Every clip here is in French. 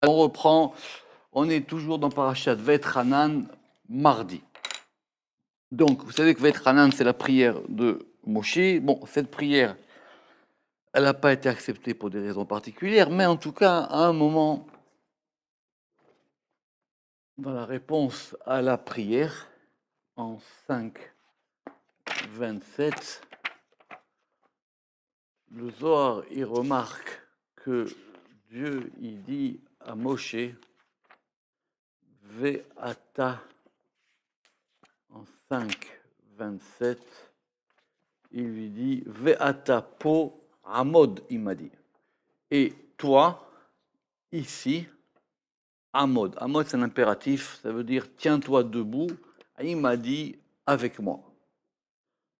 On reprend, on est toujours dans Parashat Vaetchanan, mardi. Donc, vous savez que Vaetchanan, c'est la prière de Moshe. Bon, cette prière, elle n'a pas été acceptée pour des raisons particulières, mais en tout cas, à un moment, dans la réponse à la prière, en 5.27, le Zohar, il remarque que Dieu, il dit à Moshe, Ve'ata, en 5.27, il lui dit, Ve'ata po amod, il m'a dit. Et toi, ici, amod. Amod, c'est un impératif, ça veut dire tiens-toi debout. Il m'a dit avec moi.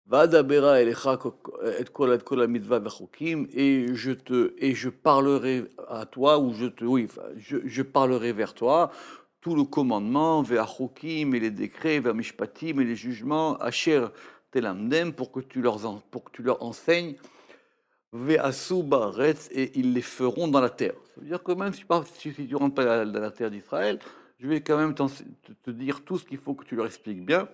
Vadabera elecha et kol mitzvah v'chukim, et je parlerai à toi, ou je parlerai vers toi tout le commandement, v'chukim et les décrets, v'mishpatim et les jugements, asher telamdem, pour que tu leur enseignes, ve'asu ba'aretz, et ils les feront dans la terre. Ça veut dire que même si tu ne rentres pas dans la terre d'Israël, je vais quand même te dire tout ce qu'il faut que tu leur expliques bien.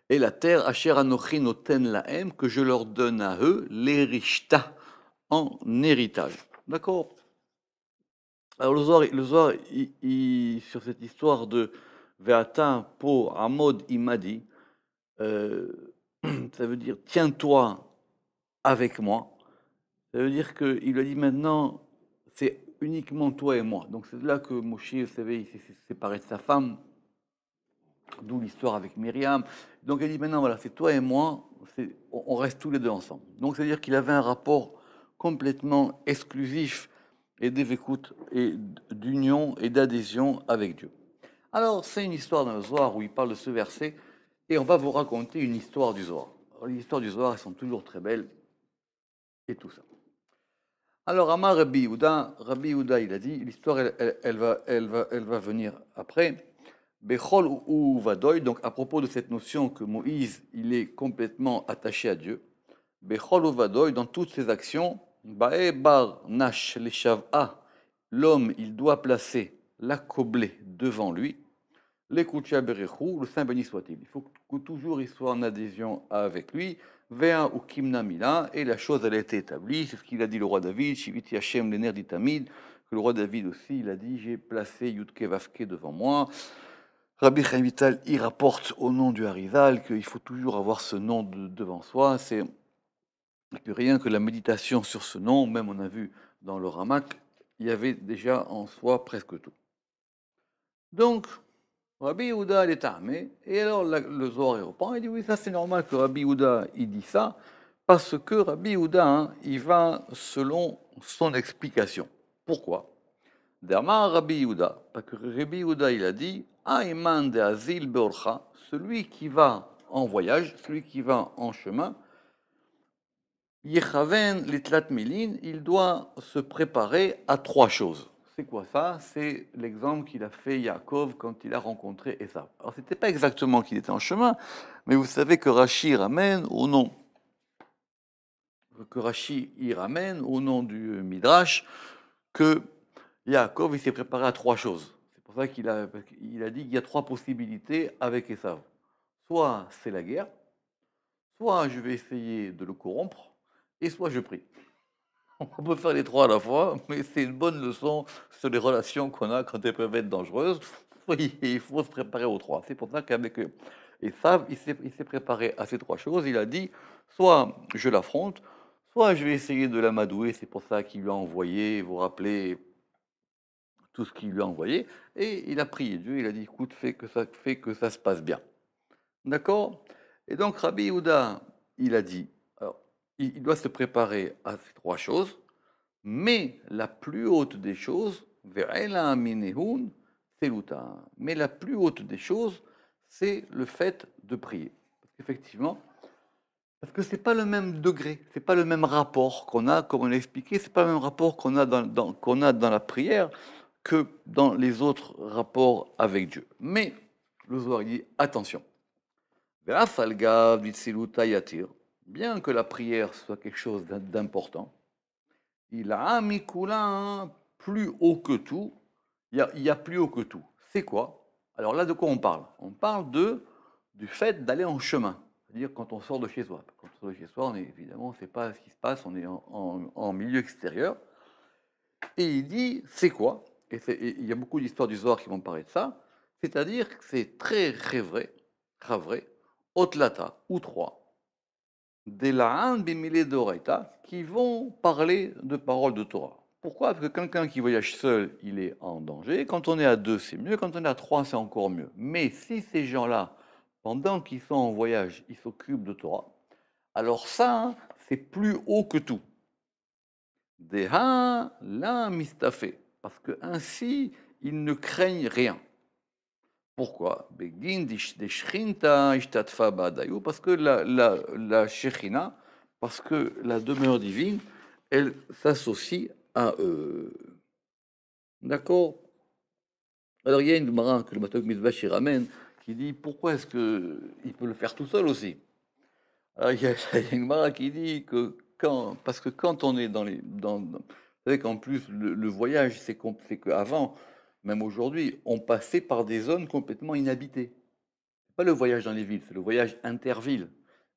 Et la terre, Asher Anochi Noten Lahem, que je leur donne à eux, l'Erishta, en héritage. D'accord? Alors le Zohar sur cette histoire de Ve'ata po Amod Imadi, ça veut dire tiens-toi avec moi. Ça veut dire qu'il lui a dit maintenant, c'est uniquement toi et moi. Donc c'est là que Moshe, vous savez, il s'est séparé de sa femme. D'où l'histoire avec Myriam. Donc elle dit maintenant, voilà, c'est toi et moi, on reste tous les deux ensemble. Donc c'est-à-dire qu'il avait un rapport complètement exclusif et d'écoute et d'union et d'adhésion avec Dieu. Alors c'est une histoire dans le Zohar où il parle de ce verset et on va vous raconter une histoire du Zohar. Alors, les histoires du Zohar, elles sont toujours très belles et tout ça. Alors Amar Rabbi Yehuda, il a dit, l'histoire elle va venir après. Bechol ou Vadoy, donc à propos de cette notion que Moïse, il est complètement attaché à Dieu. Bechol ou Vadoy, dans toutes ses actions, Bae bar nash leshav'a, l'homme, il doit placer la coblée devant lui. L'Ekucha Berechou, le Saint béni soit-il. Il faut que toujours il soit en adhésion avec lui. Vea ou Kimna Mila, et la chose elle a été établie. C'est ce qu'il a dit le roi David, Shiviti Hashem l'ener ditamid, que le roi David aussi, il a dit, j'ai placé Yudke Vavke devant moi. Rabbi Chaim Vital, il rapporte au nom du Harizal qu'il faut toujours avoir ce nom devant soi. C'est que rien que la méditation sur ce nom, même on a vu dans le Ramak, il y avait déjà en soi presque tout. Donc, Rabbi Yehuda, il est armé, et alors le Zohar il reprend, il dit oui, ça c'est normal que Rabbi Yehuda, il dit ça, parce que Rabbi Yehuda, hein, il va selon son explication. Pourquoi? Derma Rabbi Yehuda, parce que Rabbi Yehuda, il a dit, Aïman de Azil Beorcha, celui qui va en voyage, celui qui va en chemin, Yechaven Litlat Milin, il doit se préparer à trois choses. C'est quoi ça? C'est l'exemple qu'il a fait Yaakov quand il a rencontré Esav. Alors, c'était pas exactement qu'il était en chemin, mais vous savez que Rashi ramène au nom, au nom du Midrash, que Yaakov, il s'est préparé à trois choses. C'est pour ça qu'il a dit qu'il y a trois possibilités avec Esav. Soit c'est la guerre, soit je vais essayer de le corrompre, et soit je prie. On peut faire les trois à la fois, mais c'est une bonne leçon sur les relations qu'on a quand elles peuvent être dangereuses. Il faut se préparer aux trois. C'est pour ça qu'avec Esav, il s'est préparé à ces trois choses. Il a dit, soit je l'affronte, soit je vais essayer de l'amadouer. C'est pour ça qu'il lui a envoyé, vous vous rappelez, tout ce qu'il lui a envoyé. Et il a prié Dieu, il a dit, écoute, fais que ça se passe bien. D'accord? Et donc Rabbi Yehuda, il a dit, alors, il doit se préparer à ces trois choses, mais la plus haute des choses, Ve'ela minehun, seluta. Mais la plus haute des choses, c'est le fait de prier. Parce qu'effectivement, parce que c'est pas le même degré, c'est pas le même rapport qu'on a, comme on l'a expliqué, c'est pas le même rapport qu'on a qu'on a dans la prière que dans les autres rapports avec Dieu. Mais le Zohar dit attention. Bien que la prière soit quelque chose d'important, il a mis plus haut que tout, Il y a plus haut que tout. C'est quoi? Alors là, de quoi on parle? On parle du fait d'aller en chemin. C'est-à-dire quand on sort de chez soi. Quand on sort de chez soi, on est évidemment, on ne sait pas ce qui se passe, on est en milieu extérieur. Et il dit, c'est quoi? Et il y a beaucoup d'histoires du Zohar qui vont parler de ça. C'est-à-dire que c'est très vrai, Otlata, ou trois, des La'an bimile d'Oraita, qui vont parler de paroles de Torah. Pourquoi? Parce que quelqu'un qui voyage seul, il est en danger. Quand on est à deux, c'est mieux. Quand on est à trois, c'est encore mieux. Mais si ces gens-là, pendant qu'ils sont en voyage, ils s'occupent de Torah, alors ça, hein, c'est plus haut que tout. Deha la mistafé. Parce que ainsi, ils ne craignent rien. Pourquoi? Begin des shrinta ishtatfa ba'dayu. Parce que la shechina, parce que la demeure divine, elle s'associe à eux. D'accord? Alors il y a une Gemara que le Matok Mitzvah ramène qui dit pourquoi est-ce qu'il peut le faire tout seul aussi? Alors il y a une Gemara qui dit que parce que quand on est vous savez qu'en plus le voyage c'est qu'avant, même aujourd'hui, on passait par des zones complètement inhabitées. C'est pas le voyage dans les villes, c'est le voyage interville.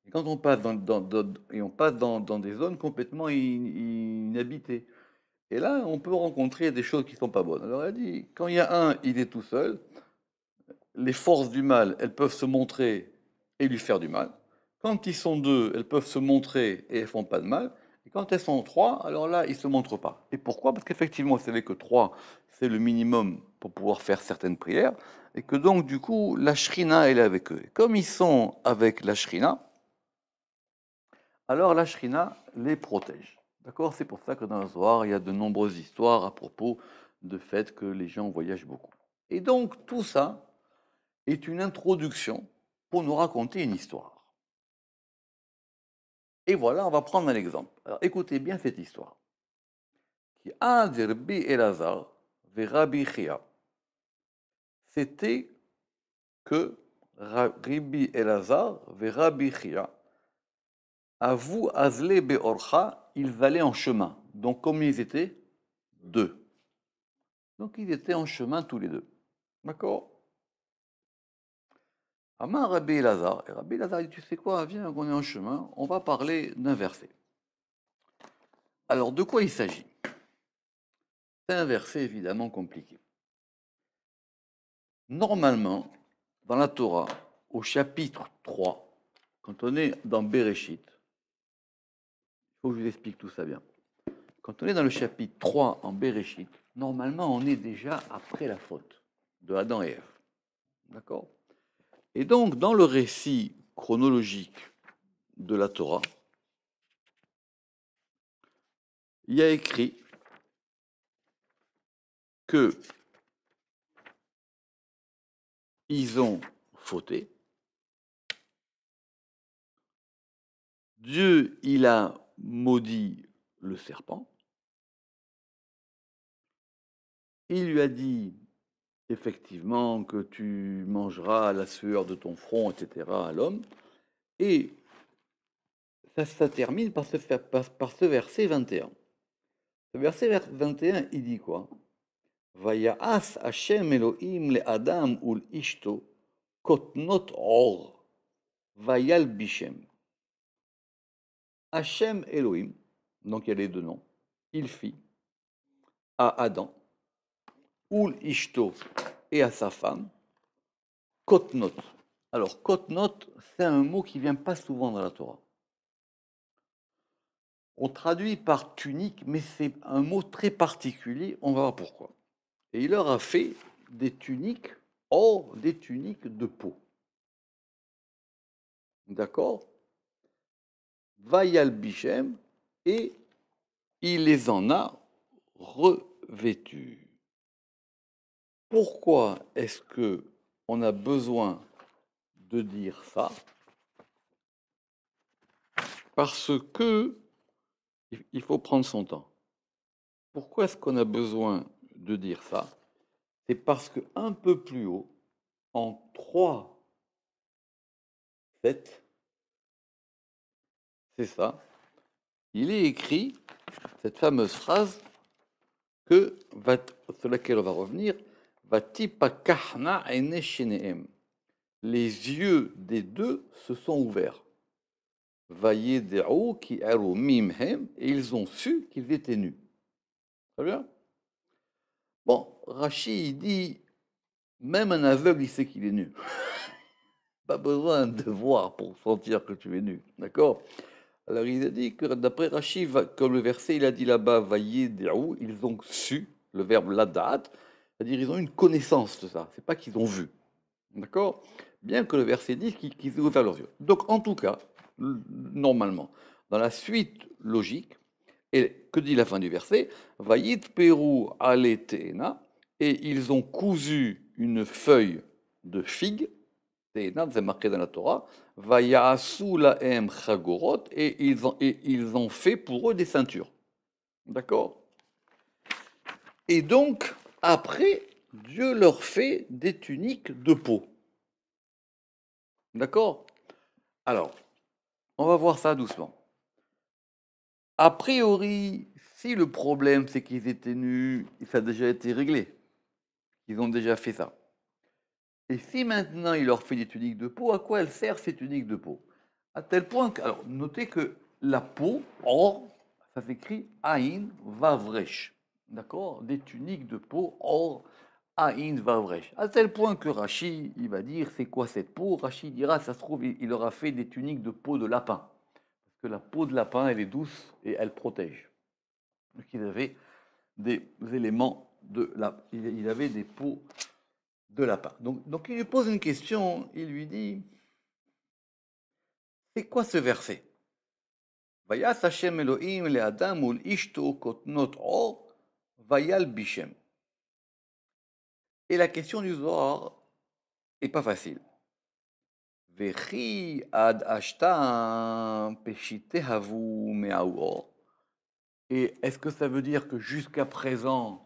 Et quand on passe dans des zones complètement inhabitées. Et là, on peut rencontrer des choses qui sont pas bonnes. Alors elle dit, quand il y a un, il est tout seul, les forces du mal, elles peuvent se montrer et lui faire du mal. Quand ils sont deux, elles peuvent se montrer et elles font pas de mal. Et quand elles sont trois, alors là, ils se montrent pas. Et pourquoi? Parce qu'effectivement, vous savez que trois, c'est le minimum pour pouvoir faire certaines prières. Et que donc, du coup, la shrina, elle est avec eux. Et comme ils sont avec la shrina, alors la shrina les protège. D'accord? C'est pour ça que dans le Zohar, il y a de nombreuses histoires à propos du fait que les gens voyagent beaucoup. Et donc, tout ça est une introduction pour nous raconter une histoire. Et voilà, on va prendre un exemple. Alors, écoutez bien cette histoire. Qui a Rabbi Elazar ve Rabbi Chia. C'était que Rabbi Elazar ve Rabbi Chia, Avu Azle Beorcha, ils allaient en chemin. Donc, combien ils étaient? Deux. Donc, ils étaient en chemin tous les deux. D'accord? Amar Rabbi Elazar. Et Rabbi Elazar dit, tu sais quoi, viens, on est en chemin, on va parler d'un verset. Alors, de quoi il s'agit? C'est un verset évidemment compliqué. Normalement, dans la Torah, au chapitre 3, quand on est dans Bereshit, il faut que je vous explique tout ça bien. Quand on est dans le chapitre 3 en Bereshit, normalement on est déjà après la faute de Adam et Ève. D'accord? Et donc, dans le récit chronologique de la Torah, il y a écrit que ils ont fauté. Dieu, il a maudit le serpent. Il lui a dit effectivement que tu mangeras la sueur de ton front, etc. à l'homme. Et ça termine par ce verset 21. Ce verset 21, il dit quoi? Vaya'as Hashem Elohim le Adam ul Ishto kotnot or vayal bishem. Hashem Elohim, donc il y a les deux noms, il fit à Adam, ul Ishto et à sa femme, kotnot. Alors, kotnot, c'est un mot qui vient pas souvent dans la Torah. On traduit par tunique, mais c'est un mot très particulier, on va voir pourquoi. Et il leur a fait des tuniques, or des tuniques de peau. D'accord? Vayal Bichem, et il les en a revêtus. Pourquoi est-ce que on a besoin de dire ça? Parce que il faut prendre son temps. Pourquoi est-ce qu'on a besoin de dire ça? C'est parce que un peu plus haut, en 3, 7, c'est ça, il est écrit cette fameuse phrase sur laquelle on va revenir, Vatipakahna ene shenehem. Les yeux des deux se sont ouverts. Vayedeu ki aru mimhem, et ils ont su qu'ils étaient nus. Très bien. Bon, Rachi, il dit, même un aveugle, il sait qu'il est nu. Pas besoin de voir pour sentir que tu es nu. D'accord? Alors il a dit que d'après Rachi, comme le verset, il a dit là-bas, Vayedeu, ils ont su, le verbe ladat, c'est-à-dire ils ont une connaissance de ça. C'est pas qu'ils ont vu. D'accord? Bien que le verset dise qu'ils aient ouvert leurs yeux. Donc, en tout cas, normalement, dans la suite logique, et que dit la fin du verset? Vayit peru aletena, et ils ont cousu une feuille de figue, teena, c'est marqué dans la Torah, vayasu laem chagorot, et ils ont fait pour eux des ceintures. D'accord? Et donc, après, Dieu leur fait des tuniques de peau. D'accord? Alors, on va voir ça doucement. A priori, si le problème c'est qu'ils étaient nus, ça a déjà été réglé. Ils ont déjà fait ça. Et si maintenant il leur fait des tuniques de peau, à quoi elles servent ces tuniques de peau? À tel point que, alors, notez que la peau, or, ça s'écrit Aïn Vavresh. D'accord? Des tuniques de peau, or, Aïn Vavresh. À tel point que Rachi, il va dire, c'est quoi cette peau? Rachi dira, ça se trouve, il leur a fait des tuniques de peau de lapin. Parce que la peau de lapin, elle est douce et elle protège. Donc il avait des éléments il avait des peaux de lapin. Donc il lui pose une question, il lui dit, c'est quoi ce verset? Vayas Hashem Elohim le Adam ul ishto kotnot or vayal bishem. Et la question du Zohar est pas facile. Vechi ad ashtam peshitehavu me'aor. Et est-ce que ça veut dire que jusqu'à présent,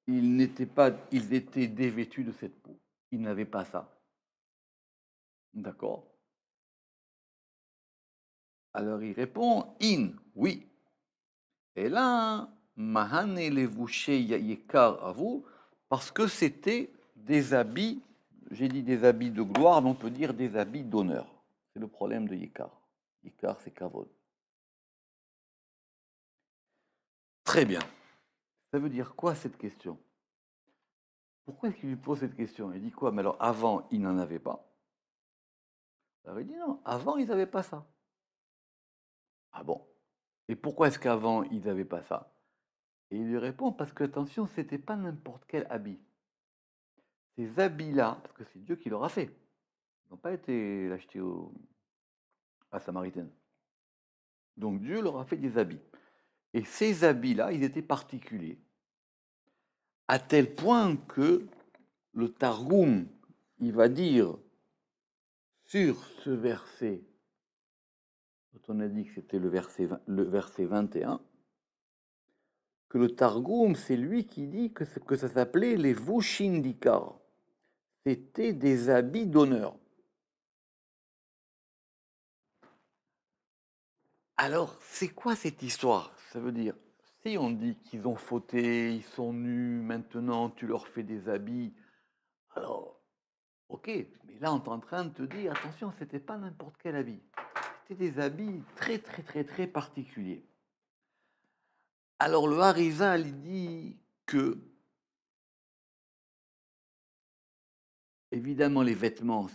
ils étaient dévêtus de cette peau? Ils n'avaient pas ça. D'accord? Alors il répond, oui. Et là, mahane levushe yekar avu, parce que c'était des habits, j'ai dit des habits de gloire, mais on peut dire des habits d'honneur. C'est le problème de yekar. Yekar, c'est kavod. Très bien. Ça veut dire quoi cette question? Pourquoi est-ce qu'il lui pose cette question? Il dit quoi? Mais alors avant, il n'en avait pas. Alors il dit non, avant, ils n'avaient pas ça. Ah bon? Et pourquoi est-ce qu'avant, ils n'avaient pas ça? Et il lui répond, parce que attention, c'était pas n'importe quel habit. Ces habits-là, parce que c'est Dieu qui leur a fait. Ils n'ont pas été achetés à Samaritaine. Donc Dieu leur a fait des habits. Et ces habits-là, ils étaient particuliers. À tel point que le Targum, il va dire sur ce verset, dont on a dit que c'était le verset 21, que le Targum, c'est lui qui dit que ça s'appelait les Vushindikar. C'était des habits d'honneur. Alors, c'est quoi cette histoire? Ça veut dire, si on dit qu'ils ont fauté, ils sont nus, maintenant tu leur fais des habits, alors, ok, mais là on est en train de te dire, attention, c'était pas n'importe quel habit. C'était des habits très très très très particuliers. Alors le Harizal, il dit que, évidemment, les vêtements,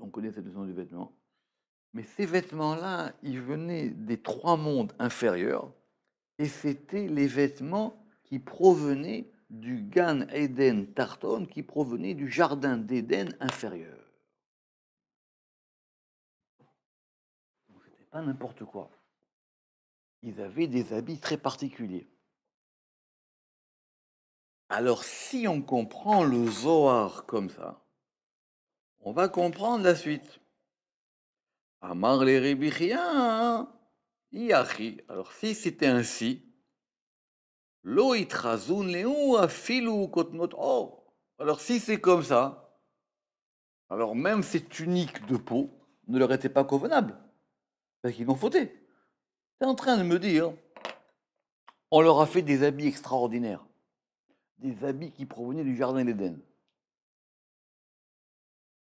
on connaît cette notion du vêtement, mais ces vêtements-là, ils venaient des trois mondes inférieurs, et c'était les vêtements qui provenaient du Gan Eden Tarton, qui provenait du jardin d'Éden inférieur. Donc c'était pas n'importe quoi. Ils avaient des habits très particuliers. Alors si on comprend le Zohar comme ça, on va comprendre la suite. Amar les Rébichia, Iachi. Alors si c'était ainsi, Lo itrazun leu afilu kotnot or. Alors si c'est comme ça, alors même ces tuniques de peau ne leur étaient pas convenables, parce qu'ils l'ont fauté. Tu es en train de me dire On leur a fait des habits extraordinaires, des habits qui provenaient du jardin d'Éden.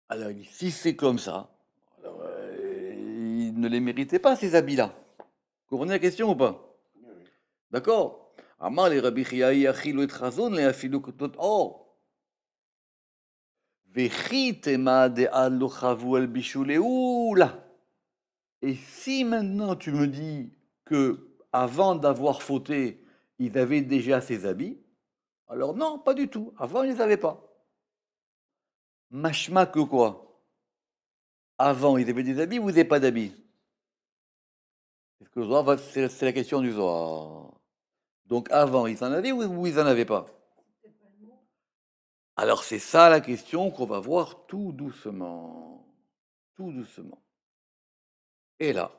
Alors, il dit, si c'est comme ça, alors, ils ne les méritaient pas, ces habits-là. Vous comprenez la question ou pas? D'accord? Amar les Rabbi Chiaï achilou et chazon les afilou kotot or. Vechi tema de ad lo chavu el bishou là. Et si maintenant tu me dis que avant d'avoir fauté, ils avaient déjà ces habits, alors non, pas du tout. Avant, ils ne les avaient pas. Mashma que quoi? Avant, ils avaient des habits ou ils n'avaient pas d'habits? Est-ce que le Zohar c'est la question du Zohar. Donc avant, ils en avaient ou ils n'en avaient pas? Alors c'est ça la question qu'on va voir tout doucement. Tout doucement. Et là,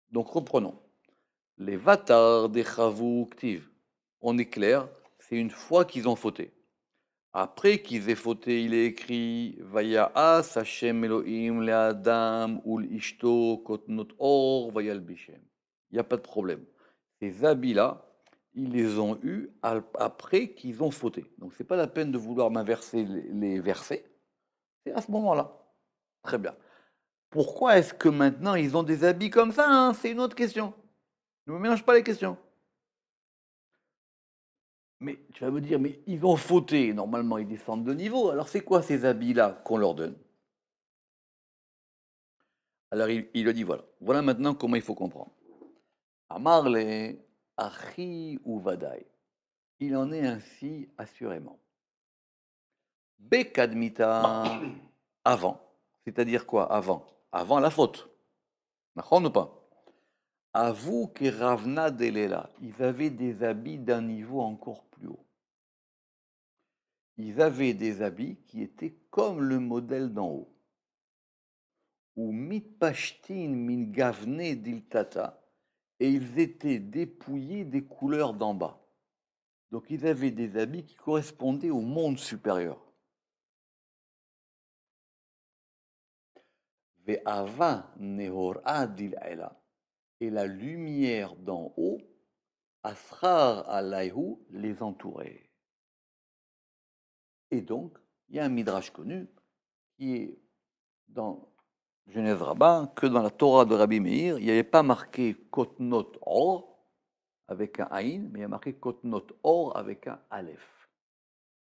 donc reprenons. Les vatar des chavou ktiv. On est clair, c'est une fois qu'ils ont fauté. Après qu'ils aient fauté, il est écrit Vaya'as Hashem Elohim le'adam ul ishto kotnot or vayalbishem. Il n'y a pas de problème. Ces habits-là, ils les ont eus après qu'ils ont fauté. Donc c'est pas la peine de vouloir m'inverser les versets. C'est à ce moment-là. Très bien. Pourquoi est-ce que maintenant ils ont des habits comme ça, hein? C'est une autre question. Ne me mélange pas les questions. Mais tu vas me dire, mais ils ont fauté, normalement ils descendent de niveau. Alors c'est quoi ces habits-là qu'on leur donne? Alors il lui dit, voilà. Voilà maintenant comment il faut comprendre. Amarle, Achi ou Vadaï. Il en est ainsi assurément. Bekadmita, avant. C'est-à-dire quoi avant? Avant la faute. D'accord ou pas? Avoue que Ravna Delela, ils avaient des habits d'un niveau encore plus haut. Ils avaient des habits qui étaient comme le modèle d'en haut. Ou mitpashtin min gavne diltata, et ils étaient dépouillés des couleurs d'en bas. Donc ils avaient des habits qui correspondaient au monde supérieur. Ve'ava nehora dil'ela, et la lumière d'en haut, asrar alayhu, les entourait. Et donc, il y a un midrash connu qui est dans Genèse Rabbin, que dans la Torah de Rabbi Meir, il n'y avait pas marqué Kotnot Or avec un Aïn, mais il y a marqué Kotnot Or avec un Aleph.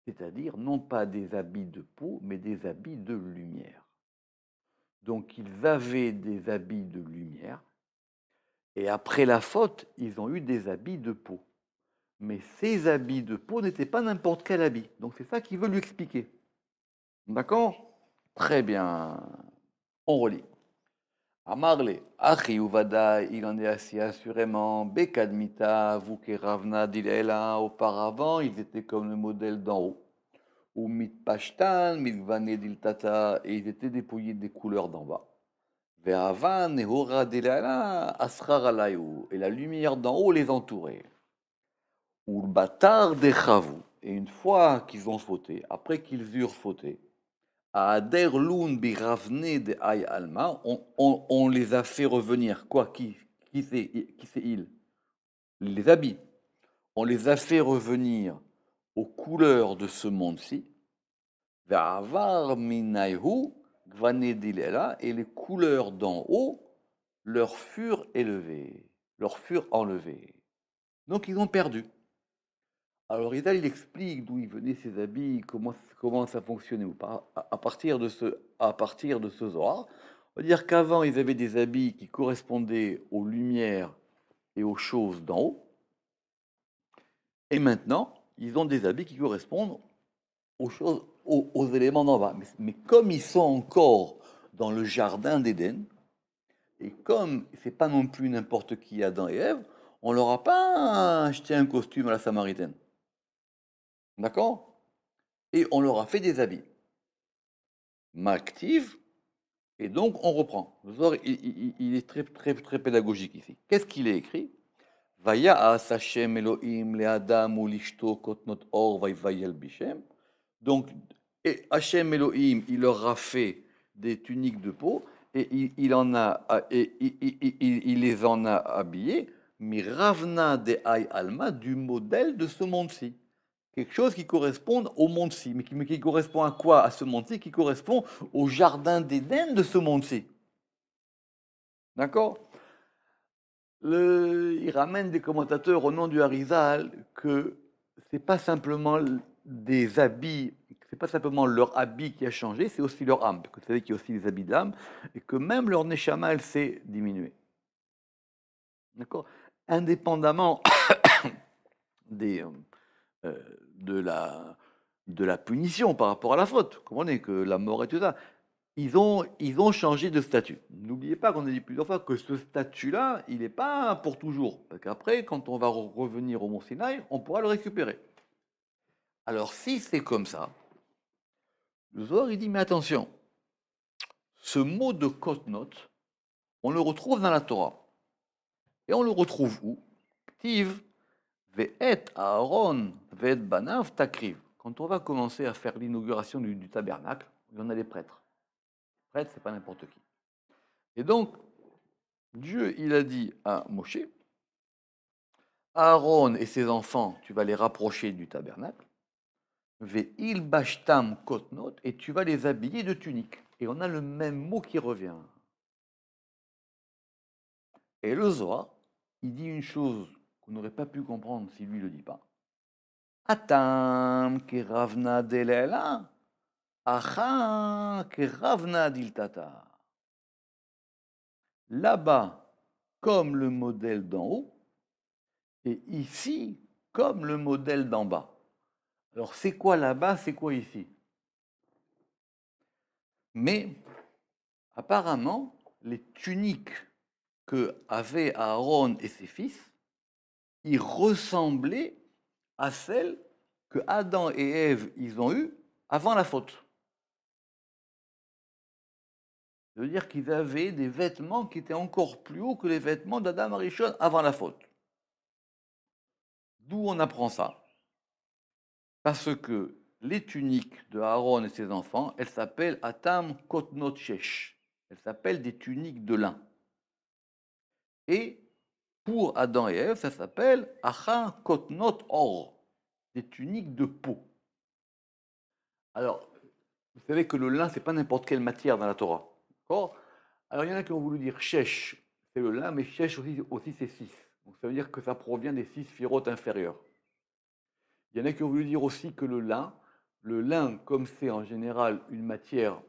C'est-à-dire non pas des habits de peau, mais des habits de lumière. Donc ils avaient des habits de lumière, et après la faute, ils ont eu des habits de peau. Mais ces habits de peau n'étaient pas n'importe quel habit. Donc c'est ça qu'il veut lui expliquer. D'accord? Très bien. On relit. Amarle, Achi Uvada, il en est assez assurément. Bekadmita, Vukeravna, Dilela, auparavant, ils étaient comme le modèle d'en haut. Ou Mitpashtan, Milvane Diltata, et ils étaient dépouillés des couleurs d'en bas. Ve'avan, Nehora Dilela, Asrar Alayou, et la lumière d'en haut les entourait. Ou le bâtard des Chavou, et une fois qu'ils ont fauté, après qu'ils eurent fauté, Ader Loun Biravne de Ay Alma, on les a fait revenir. Quoi? Qui c'est il? Les habits. On les a fait revenir aux couleurs de ce monde-ci. Ve'avar minayhu gvane dilela, et les couleurs d'en haut leur furent élevées, leur furent enlevées. Donc ils ont perdu. Alors Rizal, il explique d'où ils venaient ces habits, comment ça fonctionnait ou pas. À partir de ce Zohar, on va dire qu'avant, ils avaient des habits qui correspondaient aux lumières et aux choses d'en haut. Et maintenant, ils ont des habits qui correspondent aux choses, aux éléments d'en bas. Mais comme ils sont encore dans le jardin d'Éden, et comme c'est pas non plus n'importe qui Adam et Ève, on leur a pas acheté un costume à la Samaritaine. D'accord? Et on leur a fait des habits. M'active, et donc on reprend. Le Zohar, il est très, très, très pédagogique ici. Qu'est-ce qu'il est écrit? Vaya'as Hashem Elohim le'adam ulishto kotnot or vayvayel bishem. Donc, et Hashem Elohim, il leur a fait des tuniques de peau, et il les en a habillés Miravna de Ay Alma, du modèle de ce monde-ci. Quelque chose qui correspond au monde-ci. Mais qui correspond à quoi à ce monde-ci? Qui correspond au jardin d'Éden de ce monde-ci. D'accord? Il ramène des commentateurs au nom du Harizal que c'est pas simplement des habits, c'est pas simplement leur habit qui a changé, c'est aussi leur âme. Vous savez qu'il y a aussi les habits d'âme et que même leur neshama, elle s'est diminuée. D'accord? Indépendamment des, euh, de la punition par rapport à la faute. Vous comprenez que la mort et tout ça. Ils ont changé de statut. N'oubliez pas qu'on a dit plusieurs fois que ce statut-là, il n'est pas pour toujours. Parce qu'après, quand on va revenir au Mont Sinaï, on pourra le récupérer. Alors, si c'est comme ça, le Zohar, il dit, mais attention, ce mot de kotnot, on le retrouve dans la Torah. Et on le retrouve où? Tiv, ve'et Aaron, ve'et banav takriv. Quand on va commencer à faire l'inauguration du tabernacle, il y en a les prêtres. Les prêtres, c'est pas n'importe qui. Et donc, Dieu, il a dit à Moshe, Aaron et ses enfants, tu vas les rapprocher du tabernacle, ve'il bashtam kotnot, et tu vas les habiller de tuniques. Et on a le même mot qui revient. Et le Zohar, il dit une chose qu'on n'aurait pas pu comprendre si lui ne le dit pas. Atam keravna delela, acha keravna diltata. Là-bas, comme le modèle d'en haut, et ici, comme le modèle d'en bas. Alors, c'est quoi là-bas, c'est quoi ici? Mais, apparemment, les tuniques que avaient Aaron et ses fils, ils ressemblaient à celles que Adam et Ève, ils ont eues avant la faute. Ça veut dire qu'ils avaient des vêtements qui étaient encore plus hauts que les vêtements d'Adam Arishon avant la faute. D'où on apprend ça? Parce que les tuniques de Aaron et ses enfants, elles s'appellent Atam Kotnot Shesh. Elles s'appellent des tuniques de lin. Et pour Adam et Ève, ça s'appelle Acha Kotnot Or, des tuniques de peau. Alors, vous savez que le lin, c'est pas n'importe quelle matière dans la Torah. D'accord? Alors, il y en a qui ont voulu dire Shesh, c'est le lin, mais Shesh aussi c'est 6. Donc, ça veut dire que ça provient des 6 sphirotes inférieures. Il y en a qui ont voulu dire aussi que le lin, comme c'est en général une matière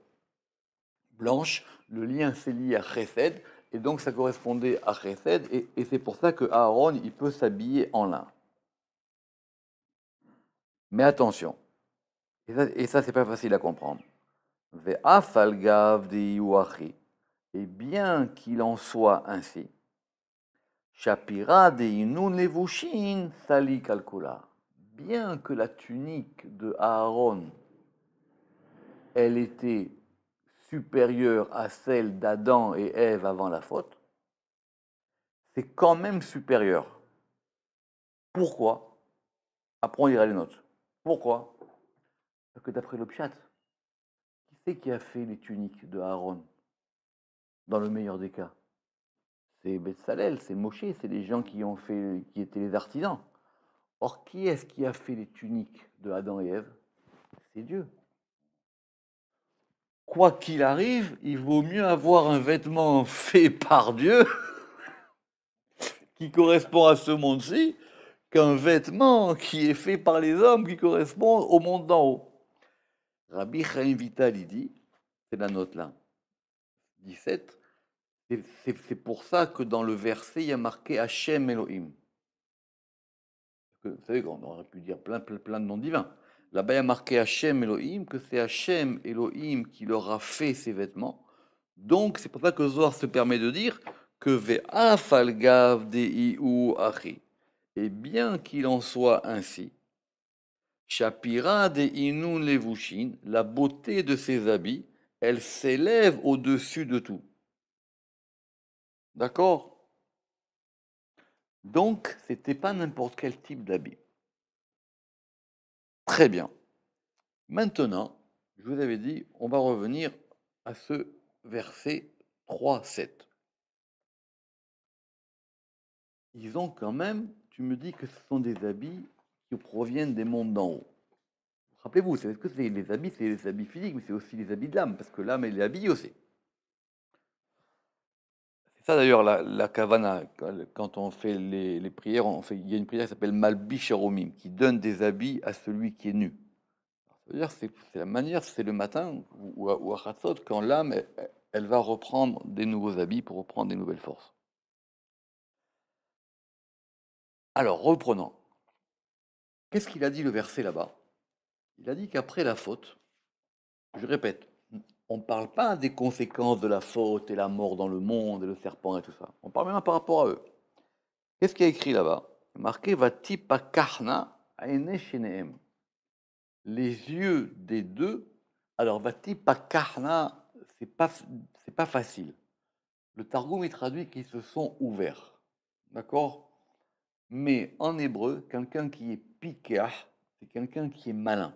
blanche, le lien c'est lié à Chesed, et donc ça correspondait à Chesed, et c'est pour ça que Aaron, il peut s'habiller en lin. Mais attention, et ça c'est pas facile à comprendre. Ve'afalgav de et bien qu'il en soit ainsi, Shapira de inun levushin sali kalkula, bien que la tunique de Aaron, elle était supérieure à celle d'Adam et Ève avant la faute, c'est quand même supérieur. Pourquoi? Après, on ira les notes. Pourquoi? Parce que d'après le Pshat, qui c'est qui a fait les tuniques de Aaron? Dans le meilleur des cas, c'est Betsalel, c'est Moshe, c'est les gens qui étaient les artisans. Or, qui est-ce qui a fait les tuniques de Adam et Ève? C'est Dieu. Quoi qu'il arrive, il vaut mieux avoir un vêtement fait par Dieu qui correspond à ce monde-ci qu'un vêtement qui est fait par les hommes qui correspond au monde d'en haut. Rabbi Chaim Vital, il dit, c'est la note là, 17, c'est pour ça que dans le verset, il y a marqué Hachem Elohim. Vous savez qu'on aurait pu dire plein de noms divins. Là-bas, il y a marqué Hachem Elohim, que c'est Hachem Elohim qui leur a fait ces vêtements. Donc, c'est pour ça que Zohar se permet de dire que Ve'afalgav dei'u achi. Et bien qu'il en soit ainsi, Shapira de inun levushin, la beauté de ses habits, elle s'élève au-dessus de tout. D'accord? Donc, c'était pas n'importe quel type d'habit. Très bien. Maintenant, je vous avais dit, on va revenir à ce verset 3-7. ils ont quand même, tu me dis que ce sont des habits qui proviennent des mondes d'en haut. Rappelez-vous, est-ce que les habits, c'est les habits physiques, mais c'est aussi les habits de l'âme, parce que l'âme, elle est habillée aussi. C'est ça d'ailleurs la kavana, quand on fait les prières, il y a une prière qui s'appelle Malbish Aromim, qui donne des habits à celui qui est nu. Ça veut dire c'est la manière, c'est le matin ou à Chatzot, quand l'âme, elle va reprendre des nouveaux habits pour reprendre des nouvelles forces. Alors, reprenons. Qu'est-ce qu'il a dit le verset là-bas? Il a dit qu'après la faute, je répète, on ne parle pas des conséquences de la faute et la mort dans le monde et le serpent et tout ça. On parle maintenant par rapport à eux. Qu'est-ce qu'il y a écrit là-bas? Marqué Vati pakachna aene shenehem. Les yeux des deux. Alors, Vati pakachna, c'est pas facile. Le Targum il traduit qu'ils se sont ouverts. D'accord? Mais en hébreu, quelqu'un qui est pikeah, c'est quelqu'un qui est malin.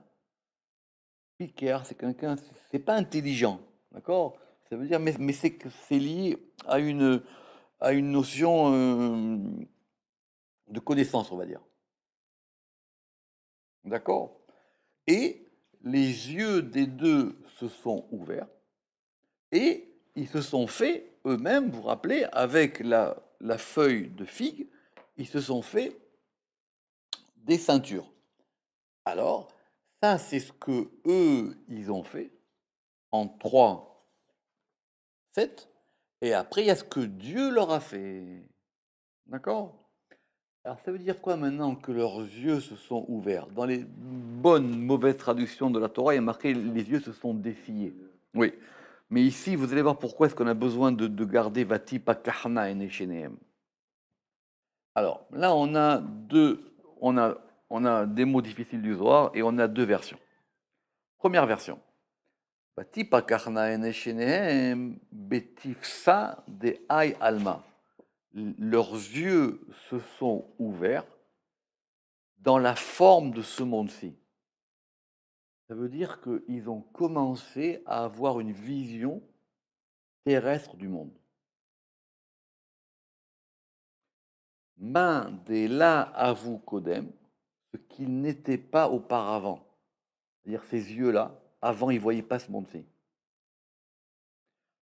Pikeah, c'est quelqu'un, c'est pas intelligent. D'accord? Ça veut dire, mais c'est lié à une notion de connaissance, on va dire. D'accord? Et les yeux des deux se sont ouverts et ils se sont fait eux-mêmes, vous vous rappelez, avec la feuille de figue, ils se sont fait des ceintures. Alors, ça, c'est ce que eux, ils ont fait en 3, 7. Et après, il y a ce que Dieu leur a fait. D'accord? Alors, ça veut dire quoi maintenant que leurs yeux se sont ouverts? Dans les bonnes, mauvaises traductions de la Torah, il y a marqué les yeux se sont défiés. Oui. Mais ici, vous allez voir pourquoi est-ce qu'on a besoin de garder Vati Pakahna et Neshenehem. Alors, là, on a des mots difficiles du Zohar et on a deux versions. Première version. Vati Pakahna et Neshenehem betifsa de Ay Alma. Leurs yeux se sont ouverts dans la forme de ce monde-ci. Ça veut dire qu'ils ont commencé à avoir une vision terrestre du monde. Main des là à vous Kodem, ce qu'ils n'étaient pas auparavant. C'est-à-dire ces yeux-là, avant, ils ne voyaient pas ce monde-ci.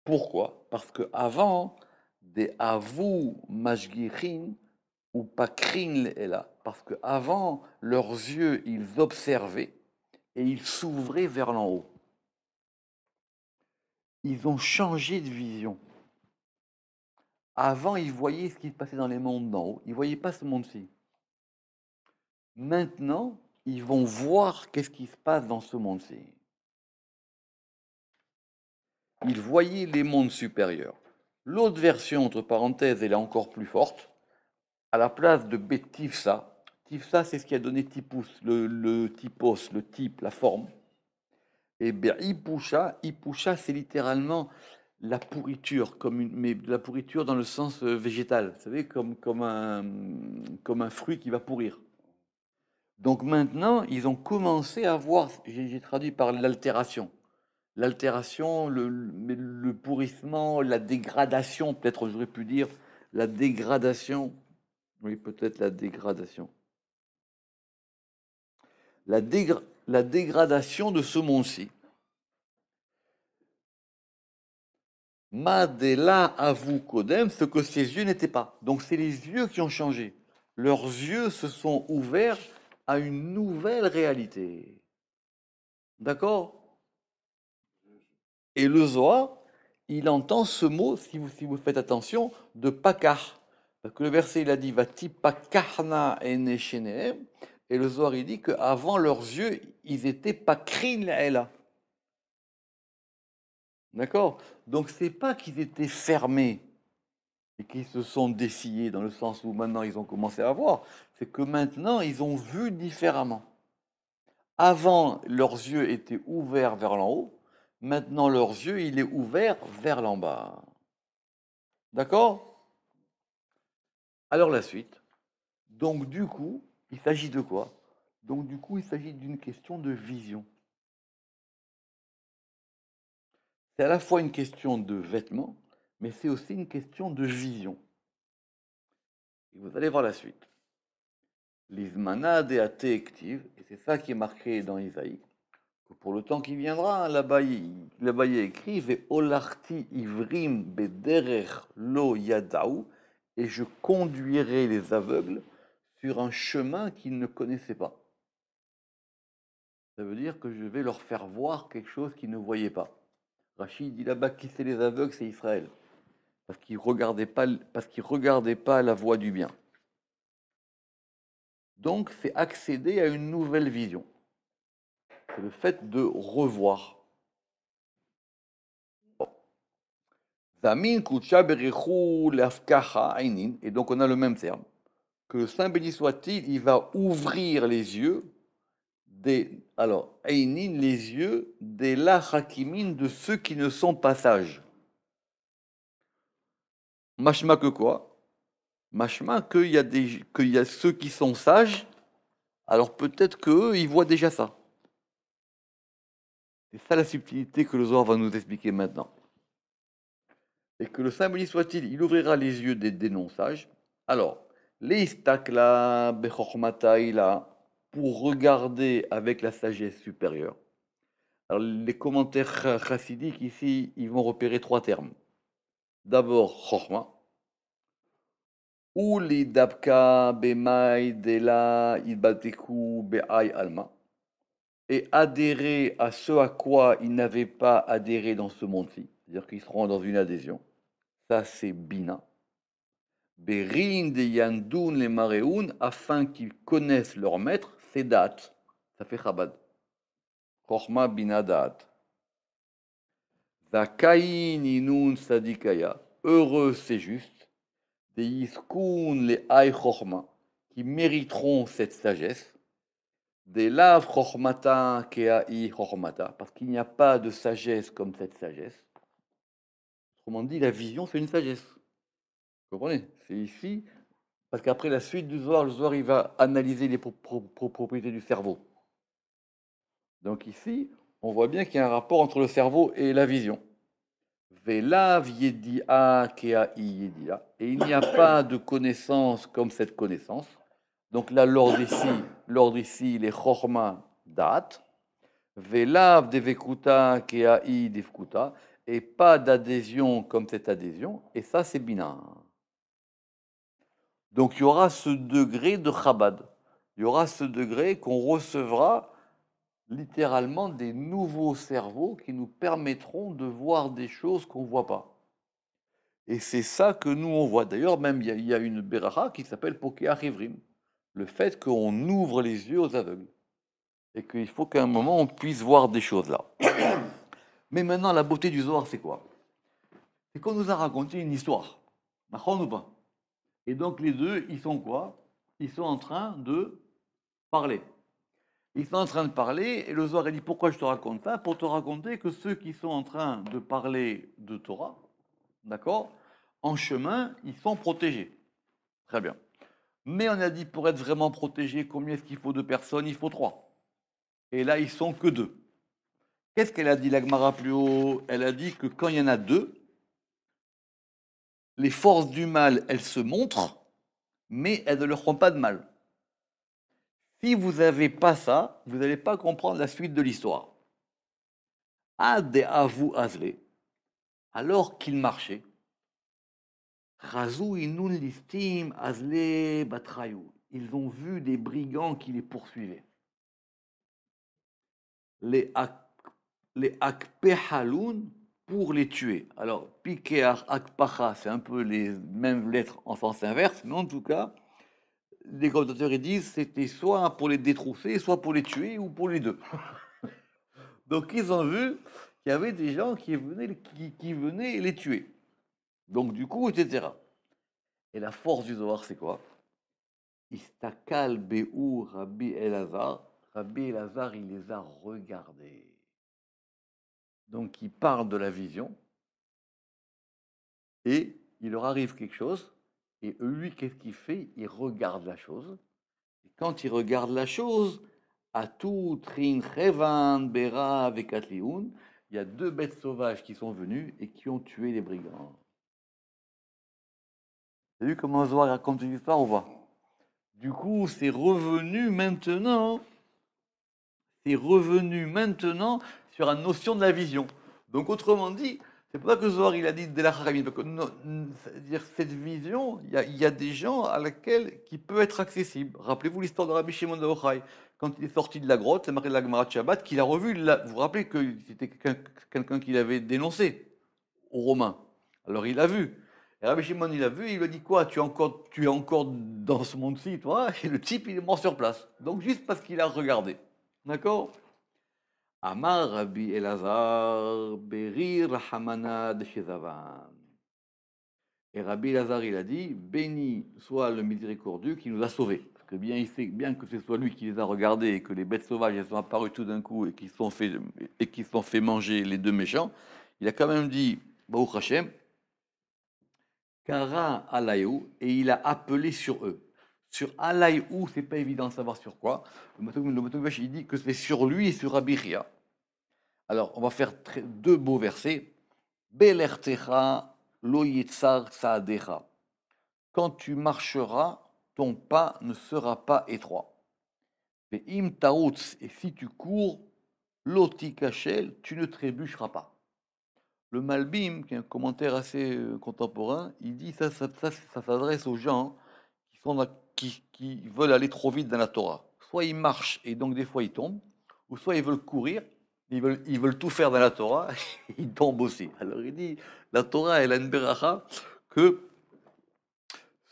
Pourquoi? Parce qu'avant, des avou mashgichin ou pakrin là. Parce qu'avant, leurs yeux, ils observaient et ils s'ouvraient vers l'en haut. Ils ont changé de vision. Avant, ils voyaient ce qui se passait dans les mondes d'en haut. Ils ne voyaient pas ce monde-ci. Maintenant, ils vont voir qu'est-ce qui se passe dans ce monde-ci. Ils voyaient les mondes supérieurs. L'autre version, entre parenthèses, elle est encore plus forte. À la place de Betifsa, Tifsa, c'est ce qui a donné Tipus, le typos, le type, la forme. Et bien, Ipusha, c'est littéralement la pourriture, mais de la pourriture dans le sens végétal. Vous savez, comme un fruit qui va pourrir. Donc maintenant, ils ont commencé à voir, j'ai traduit par l'altération. L'altération, le pourrissement, la dégradation, peut-être j'aurais pu dire la dégradation. Oui, peut-être la dégradation. La dégradation de ce monde-ci. Madela avoue Kodem, ce que ses yeux n'étaient pas. Donc c'est les yeux qui ont changé. Leurs yeux se sont ouverts à une nouvelle réalité. D'accord? Et le Zohar, il entend ce mot, si vous faites attention, de pakar. Parce que le verset, il a dit Vati pakarna ene shenehem. Et le Zohar, il dit qu'avant leurs yeux, ils étaient pakrin la. D'accord? Donc, c'est pas qu'ils étaient fermés et qu'ils se sont défiés dans le sens où maintenant ils ont commencé à voir. C'est que maintenant, ils ont vu différemment. Avant, leurs yeux étaient ouverts vers l'en haut. Maintenant, leurs yeux, il est ouvert vers l'en bas. D'accord? Alors la suite. Donc du coup, il s'agit de quoi? Donc du coup, il s'agit d'une question de vision. C'est à la fois une question de vêtements, mais c'est aussi une question de vision. Et vous allez voir la suite. L'Izmana de Ektiv, et c'est ça qui est marqué dans Isaïe, que pour le temps qui viendra, là-bas il est écrit Ve olarti ivrim bederech lo yadaou, et je conduirai les aveugles sur un chemin qu'ils ne connaissaient pas. Ça veut dire que je vais leur faire voir quelque chose qu'ils ne voyaient pas. Rachid dit là-bas qui c'est les aveugles, c'est Israël. Parce qu'ils regardaient pas la voie du bien. Donc c'est accéder à une nouvelle vision. C'est le fait de revoir. Zamin kucha berichu lafkacha ainin. Et donc on a le même terme. Que le Saint béni soit-il, il va ouvrir les yeux alors, ainin, les yeux des la hakimin, de ceux qui ne sont pas sages. Mashma que quoi? Mashma qu'il y a ceux qui sont sages, alors peut-être qu'eux, ils voient déjà ça. C'est ça la subtilité que le Zohar va nous expliquer maintenant. Et que le Saint béni soit-il, il ouvrira les yeux des non-sages. Alors, les istakla bechormataïla, pour regarder avec la sagesse supérieure. Alors, les commentaires chassidiques ici, ils vont repérer trois termes. D'abord, chorma, ou li dabka bemai dela idbateku be'ay alma, et adhérer à ce à quoi ils n'avaient pas adhéré dans ce monde-ci, c'est-à-dire qu'ils seront dans une adhésion. Ça, c'est bina. Berin de yandoun les mareoun, afin qu'ils connaissent leur maître, c'est date. Ça fait chabad. Chorma bina date. Zakaïn inun sadikaya. Heureux, c'est juste. Des yiskoun les ay chorma, qui mériteront cette sagesse. Des lav chormata keai chormata, parce qu'il n'y a pas de sagesse comme cette sagesse. Autrement dit, la vision, c'est une sagesse. Vous comprenez? C'est ici, parce qu'après la suite du Zohar, le Zohar, il va analyser les propriétés du cerveau. Donc ici, on voit bien qu'il y a un rapport entre le cerveau et la vision. Velav yedia kea yedia. Et il n'y a pas de connaissance comme cette connaissance. Donc là, l'ordre ici, les chorma dat. Velav devekuta kea devkuta. Et pas d'adhésion comme cette adhésion. Et ça, c'est bina. Donc il y aura ce degré de Chabad. Il y aura ce degré qu'on recevra littéralement des nouveaux cerveaux qui nous permettront de voir des choses qu'on ne voit pas. Et c'est ça que nous on voit. D'ailleurs, même il y a une beracha qui s'appelle Pokeach Ivrim. Le fait qu'on ouvre les yeux aux aveugles. Et qu'il faut qu'à un moment on puisse voir des choses là. Mais maintenant, la beauté du Zohar, c'est quoi? C'est qu'on nous a raconté une histoire. D'accord ou pas? Et donc les deux, ils sont quoi? Ils sont en train de parler. Ils sont en train de parler et le Zohar a dit pourquoi je te raconte ça? Pour te raconter que ceux qui sont en train de parler de Torah, d'accord, en chemin, ils sont protégés. Très bien. Mais on a dit pour être vraiment protégé, combien est-ce qu'il faut de personnes? Il faut 3. Et là, ils sont que 2. Qu'est-ce qu'elle a dit la Gemara plus haut? Elle a dit que quand il y en a 2, les forces du mal, elles se montrent, mais elles ne leur font pas de mal. Si vous n'avez pas ça, vous n'allez pas comprendre la suite de l'histoire. Ade avu azle, alors qu'il marchait, Razou inun listim azle batrayou. Ils ont vu des brigands qui les poursuivaient. Les akpehaloun pour les tuer. Alors, pikear, akpacha, c'est un peu les mêmes lettres en sens inverse, mais en tout cas, les commentateurs disent c'était soit pour les détrousser, soit pour les tuer, ou pour les deux. Donc, ils ont vu qu'il y avait des gens qui venaient les tuer. Donc, du coup, etc. Et la force du Zohar, c'est quoi? Istakal Be'ou Rabbi Elazar. Rabbi Elazar, il les a regardés. Donc, il parle de la vision. Et il leur arrive quelque chose. Et lui, qu'est-ce qu'il fait? Il regarde la chose. Et quand il regarde la chose, Atou, Trin, Chevan, Bera, avec Atlioun, il y a 2 bêtes sauvages qui sont venues et qui ont tué les brigands. T'as vu comment Zohar raconte une histoire ou pas? Du coup, c'est revenu maintenant sur la notion de la vision. Donc, autrement dit, c'est pour ça que Zohar, il a dit de la Haramim, parce que c'est-à-dire cette vision, il y a des gens à laquelle qui peut être accessible. Rappelez-vous l'histoire de Rabbi Shimon de Yochai, quand il est sorti de la grotte, c'est marqué de la Gemara de Shabbat, qu'il a revu, vous vous rappelez que c'était quelqu'un qui l'avait dénoncé aux Romains. Alors il a vu. Et Rabbi Shimon, il a vu, il lui a dit quoi? Tu es encore dans ce monde-ci, toi? Et le type, il est mort sur place. Donc juste parce qu'il a regardé. D'accord? Amar Rabbi Elazar Berir Hamana de Shezavan. Et Rabbi Elazar, il a dit, béni soit le miséricordieux qui nous a sauvés. Parce que bien, il sait bien que ce soit lui qui les a regardés et que les bêtes sauvages, elles sont apparues tout d'un coup et qui sont fait manger les deux méchants. Il a quand même dit, Baruch Hashem, Kara Alayou, et il a appelé sur eux. Sur Alayou, c'est pas évident de savoir sur quoi. Le Matouvash, il dit que c'est sur lui et sur Abiria. Alors, on va faire deux beaux versets. Belertecha lo yitzar saadecha. Quand tu marcheras, ton pas ne sera pas étroit. Et im taoutz, et si tu cours, loti kachel, tu ne trébucheras pas. Le Malbim, qui est un commentaire assez contemporain, il dit ça s'adresse aux gens qui veulent aller trop vite dans la Torah. Soit ils marchent et donc des fois ils tombent, ou soit ils veulent courir, ils veulent tout faire dans la Torah, et ils tombent aussi. Alors il dit, la Torah, elle a une beracha que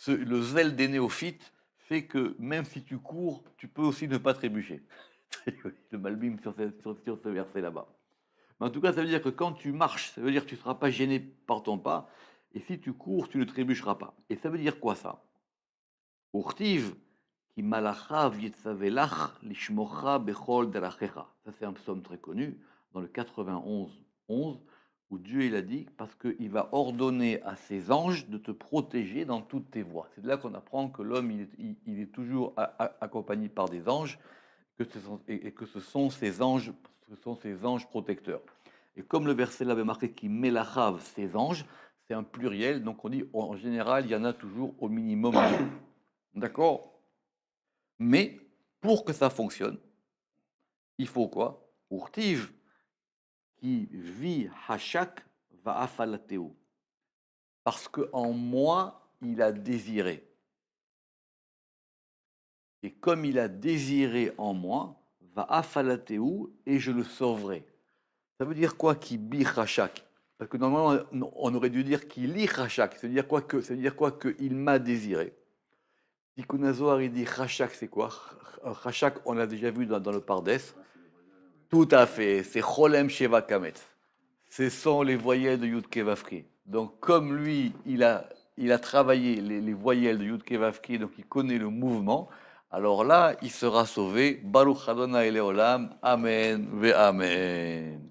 le zèle des néophytes fait que même si tu cours, tu peux aussi ne pas trébucher. Le Malbim sur ce verset là-bas. Mais en tout cas, ça veut dire que quand tu marches, ça veut dire que tu ne seras pas gêné par ton pas. Et si tu cours, tu ne trébucheras pas. Et ça veut dire quoi ça? Urtiv, qui malachav yitzavelach lishmocha bechol derachecha. Ça, c'est un psaume très connu, dans le 91, 11, où Dieu il a dit, parce qu'il va ordonner à ses anges de te protéger dans toutes tes voies. C'est de là qu'on apprend que l'homme, il est toujours accompagné par des anges, et que ce sont ses anges protecteurs. Et comme le verset là avait marqué qui melachav, ses anges, c'est un pluriel, donc on dit en général, il y en a toujours au minimum deux. D'accord? Mais pour que ça fonctionne, il faut quoi? Urtiv, qui vit hachak va afalateu. Parce qu'en moi, il a désiré. Et comme il a désiré en moi, va afalateu, et je le sauverai. Ça veut dire quoi qui bi hachak? Parce que normalement, on aurait dû dire qu'il lit hachak. Ça veut dire quoi que il m'a désiré. Tikkun HaZohar, il dit Chashak, c'est quoi? Chashak, on l'a déjà vu dans le Pardes. Tout à fait, c'est Cholem Sheva Kametz. Ce sont les voyelles de Yud Kevavki. Donc, comme lui, il a travaillé les voyelles de Yud Kevavki, donc il connaît le mouvement, alors là, il sera sauvé. Baruch Adonai Leolam. Amen ve Amen.